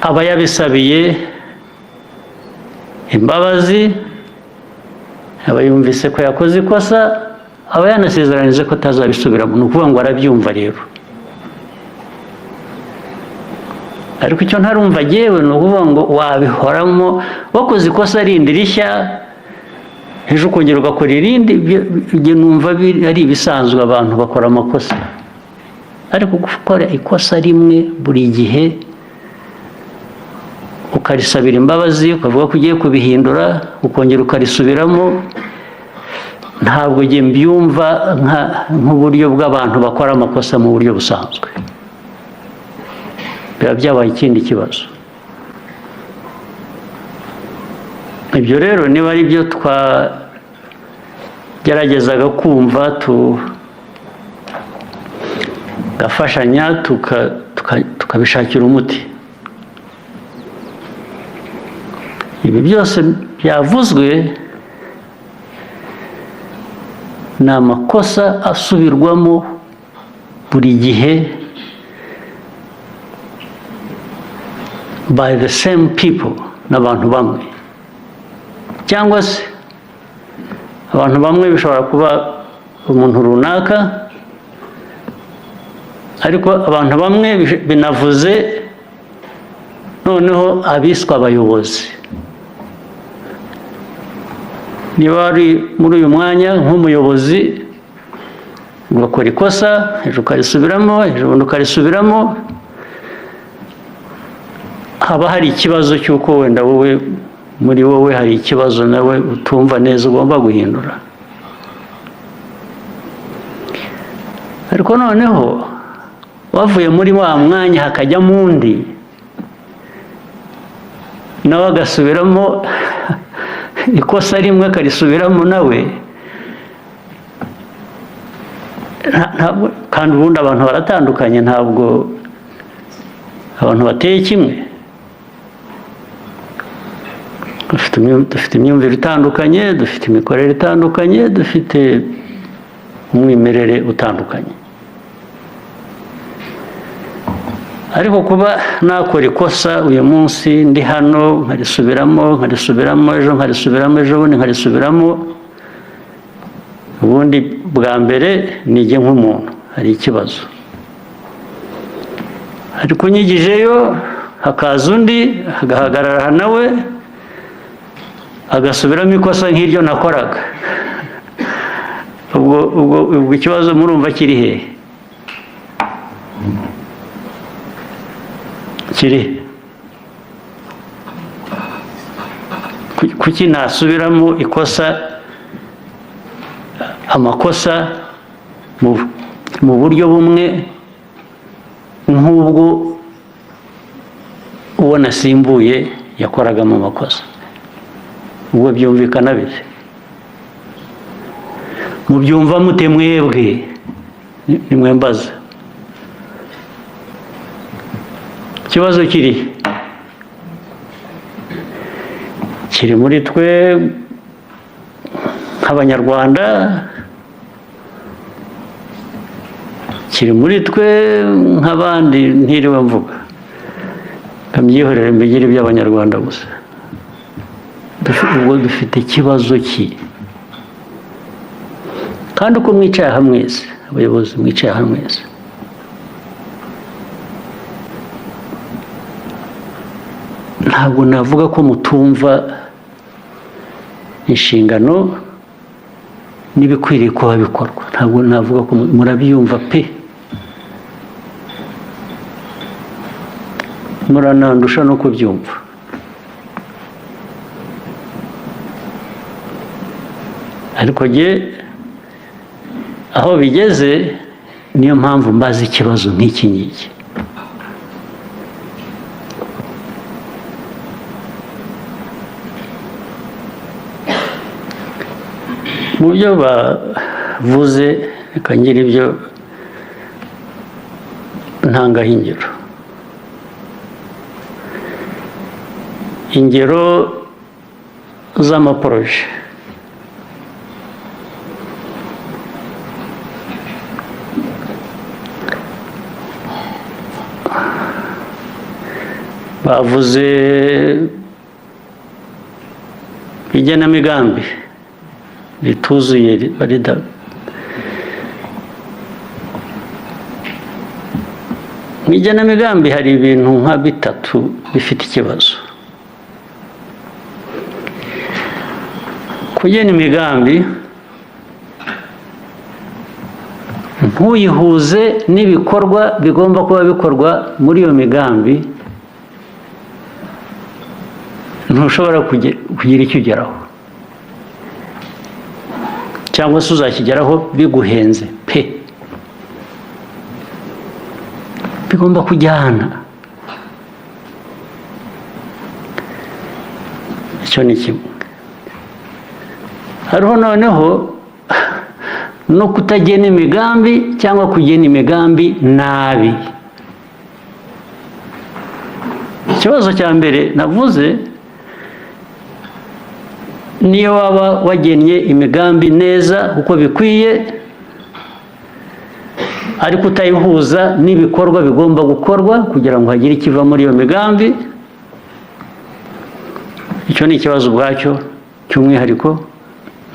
aba yabisabiye imbabazi, aba yumvise ko yakoze ikosa, aba yanasezeranije ko atazabisubiramo. Ni ukuvuga ngo arabyumva rero. Ariko icyo ntarumva jyewe ni ukuvuga ngo wabihoramo, wakoze ikosa rindi rishya, ejo ukongera ugakora irindi. Ibyo numva ari ibisanzwe, abantu bakora amakosa. Ariko gukora ikosa rimwe buri gihe ukarisabira imbabazi, ukavuga ko ugiye kubihindura, ukongera ukarisubiramo, ntabwo njye mbyumva nk'uburyo bw'abantu bakora amakosa mu buryo busanzwe. Biba byabaye ikindi kibazo. Ibyo rero niba ari byo twageragezaga kumva, tugafashanya, tukabishakira umuti. Ibi byose byavuzwe ni amakosa asubirwamo buri gihe by the same people, n'abantu bamwe, cyangwa se abantu bamwe bishobora kuba umuntu runaka, ariko abantu bamwe binavuze noneho abiswe abayobozi. Niba wari muri uyu mwanya nk'umuyobozi ugakora ikosa, ejo ukarisubiramo, ejo bundi ukarisubiramo, haba hari ikibazo cy'uko wenda wowe, muri wowe hari ikibazo nawe utumva neza, ugomba guhindura. Ariko noneho wavuye muri wa mwanya hakajyamo undi nawe agasubiramo ikosa rimwe, akarisubiramo nawe, kandi ubundi abantu baratandukanye, ntabwo abantu bateye kimwe. Dufite imyumvire itandukanye, dufite imikorere itandukanye, dufite umwimerere utandukanye. Ariko kuba nakora ikosa uyu munsi ndi hano nkarisubiramo, ejo nkarisubiramo, ejo bundi nkarisubiramo, ubundi bwa mbere nijye nk'umuntu hari ikibazo. Ariko unyigijeyo hakaza undi agahagarara nawe agasubiramo ikosa nk'iryo nakoraga, ubwo ikibazo murumva kiri hehe? Kuki nasubiramo amakosa mu buryo bumwe nk'ubwo uwo nasimbuye yakoragamo amakosa? Ubwo byumvikana bite? Mubyumva mute mwebwe? Nimwe mbaza. Ikibazo kiri muri twe nk'Abanyarwanda, kiri muri twe nk'abandi ntiriwe mvuga, kambyihorere mbigire iby'Abanyarwanda gusa. Ubwo dufite ikibazo ki? Kandi uko mwicaye aha mwese, abayobozi mwicaye aha mwese, ntabwo navuga ko mutumva inshingano n'ibikwiriye kuba bikorwa. Ntabwo navuga ko murabyumva pe, muranandusha no kubyumva. Ariko jye aho bigeze, niyo mpamvu mbaza ikibazo nk'iki ngiki. Mu byo bavuze, reka ngire ibyo ntangaho ingero. Ingero z'amaporoje. bavuze igenamigambi rituzuye mu igenamigambi hari ibintu nka bitatu bifite ikibazo. Kugena imigambi ntuyihuze n'ibikorwa bigomba kuba bikorwa muri iyo migambi, ntushobora kugira icyo ugeraho, cyangwa se uzakigeraho biguhenze pe. Bigomba kujyana. Icyo ni kimwe. Hariho noneho no kutagena imigambi cyangwa kugena imigambi nabi. Ikibazo cya mbere navuze, niyo waba wagennye imigambi neza uko bikwiye ariko utayihuza n'ibikorwa bigomba gukorwa kugira ngo hagire ikiva muri iyo migambi, icyo ni ikibazo ubwacyo cy'umwihariko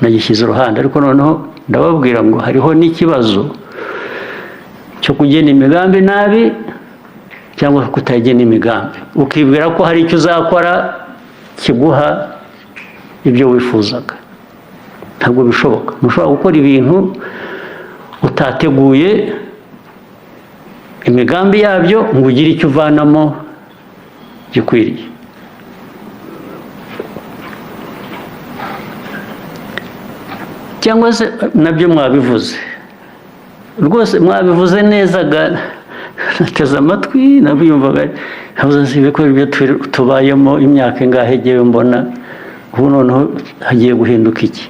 nagishyize uruhande. Ariko noneho ndababwira ngo hariho n'ikibazo cyo kugena imigambi nabi cyangwa kutagena imigambi, ukibwira ko hari icyo uzakora kiguha ibyo wifuzaga. Ntabwo bishoboka. Ntushobora gukora ibintu utateguye imigambi yabyo ngo ugire icyo uvanamo gikwiriye. Cyangwa se nabyo mwabivuze rwose, mwabivuze neza, nateze amatwi nabiyumvaga, habuze ibikora ibyo tubayemo imyaka ingahe igiye mbona ubu noneho hagiye guhinduka iki,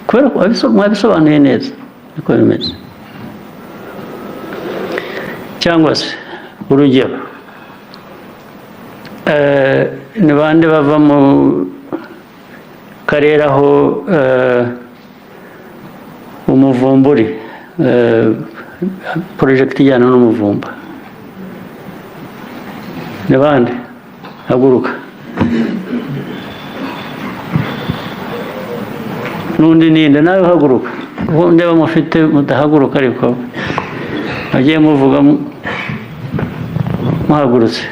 kubera ko mwabisobanuye neza niko bimeze. Cyangwa se urugero, ni bande bava mu karere aho umuvumburi, porojegiti ijyana n'umuvumba, ni bande? Haguruka. N'undi ninde? nawe uhaguruka. Ndeba mufite mudahaguruka, ariko bagiye muvuga muhagurutse.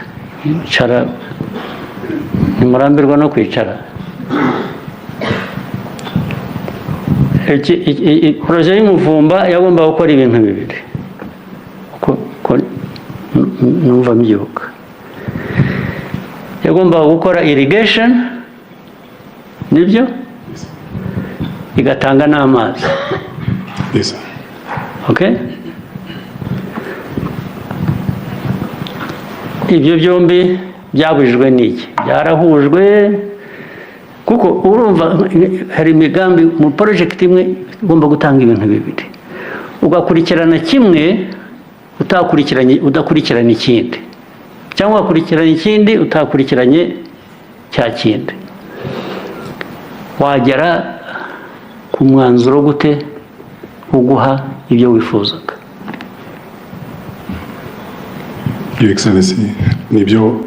Icara, ntimurambirwa no kwicara. Poroje y'umuvumba yagomba gukora ibintu bibiri, numva mbyibuka. Yagomba gukora irrigation, nibyo, igatanga n'amazi. Yes. Okay? Ibyo byombi byabujijwe n'iki? Byarahujwe, kuko urumva hari imigambi mu porojegiti imwe ugomba gutanga ibintu bibiri, ugakurikirana kimwe udakurikirana ikindi, cyangwa ugakurikirana ikindi utakurikiranye cya kindi. Wagera ku mwanzuro gute uguha ibyo wifuzaga? Your Excellency, nibyo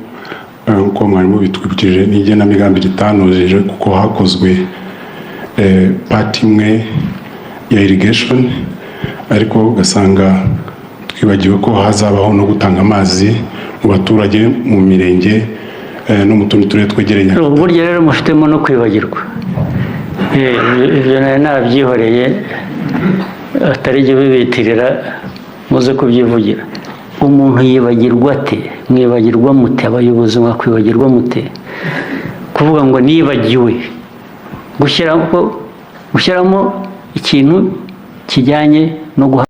nkuko mwarimu bitwibukije, n'igenamigambi ritanojeje kuko hakozwe pati imwe ya irrigation, ariko ugasanga twibagiwe ko hazabaho no gutanga amazi mu baturage mu mirenge no mu tundi turere twegeranye. Burya rero mufitemo no kwibagirwa. Ibyo nabyihoreye, atari ibyo bibitirira muze kubyivugira. Umuntu yibagirwa ate? Mwibagirwa mute? Abayobozi mwakwibagirwa mute? Kuvuga ngo nibagiwe gushyiramo ikintu kijyanye no guha